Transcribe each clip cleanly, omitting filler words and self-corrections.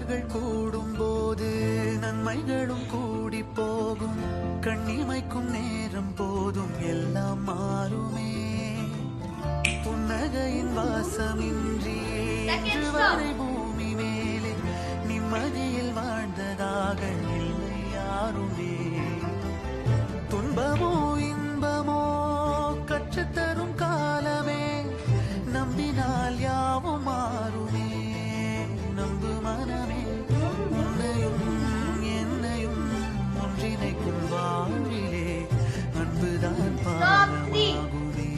நல்லவர்கள் கூடும்போது நன்மைகளும் கூடி போகும். கண்ணிமைக்கும் நேரம் போதும் எல்லாம் மாறுமே. புன்னகையின் வாசமின்றி இன்று வரை பூமி மேலே நிம்மதியில் வாழ்ந்ததாக இல்லை யாருமே. துன்பமோ இன்பமோ கற்றுத்தரும் காலமே, நம்பினால் யாவும் மாறுமே. நம்பு மனமே, உன்னையும் என்னையும் ஒன்றிணைக்கும் வாழ்விலே அன்புதான் பாலமாகுமே.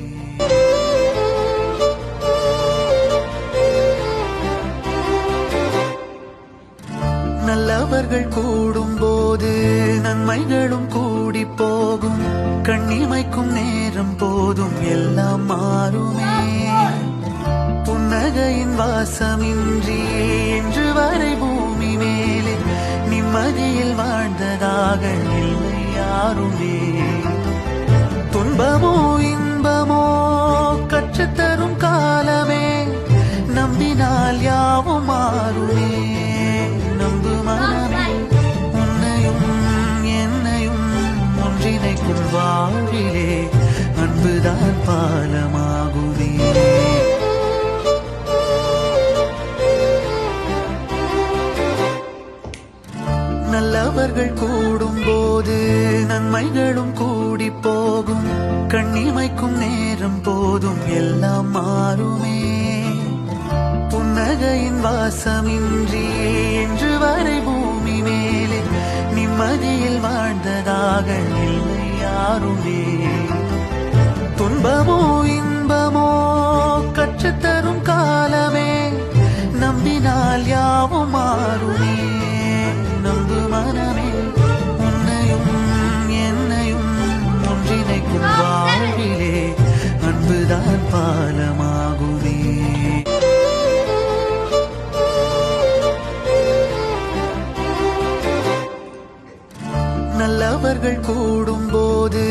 நல்லவர்கள் கூடும்போது நன்மைகளும் கூடி போகும். கண்ணிமைக்கும் நேரம் போதும் எல்லாம் மாறுமே. புன்னகையின் வாசமின்றி இன்று வரை பூமி மேலே நிம்மதியில் வாழ்ந்ததாக இல்லை யாருமே. துன்பமோ இன்பமோ கற்றுத்தரும் காலமே, நம்பினால் யாவும் மாறுமே. நம்பு மனமே, உன்னையும் என்னையும் ஒன்றிணைக்கும் வாழ்விலே அன்புதான் பாலமாகுமே. நல்லவர்கள் கூடும்போது நன்மைகளும் கூடி போகும். கண்ணிமைக்கும் நேரம் போதும் எல்லாம் மாறுமே. புன்னகையின் வாசமின்றி இன்று வரை பூமி மேலே நிம்மதியில் வாழ்ந்ததாக இல்லை யாருமே. துன்பமோ இன்பமோ கற்றுத்தரும் காலமே, நம்பினால் யாவும் மாறுமே. நம்பு மனமே, உன்னையும் என்னையும் ஒன்றிணைக்கும் வாழ்விலே அன்புதான் பாலமாகுமே. நல்லவர்கள் கூடும்போது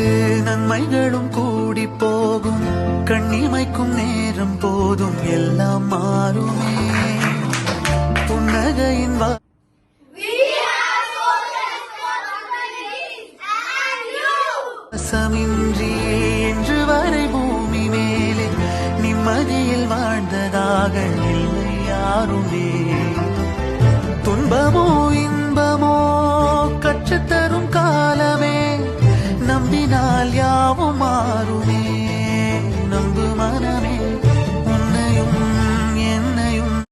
நன்மைகளும் கூடி போகும். கண்ணிமைக்கும் நேரம் போதும் எல்லாம் மாறுமே. புன்னகையின் வாசமின்றி இன்று வரை பூமி மேலே நிம்மதியில் வாழ்ந்ததாக இல்லை யாருமே. துன்பமோ இன்பமோ கற்றுத்தரும் காலமே, நம்பினால் யாவும்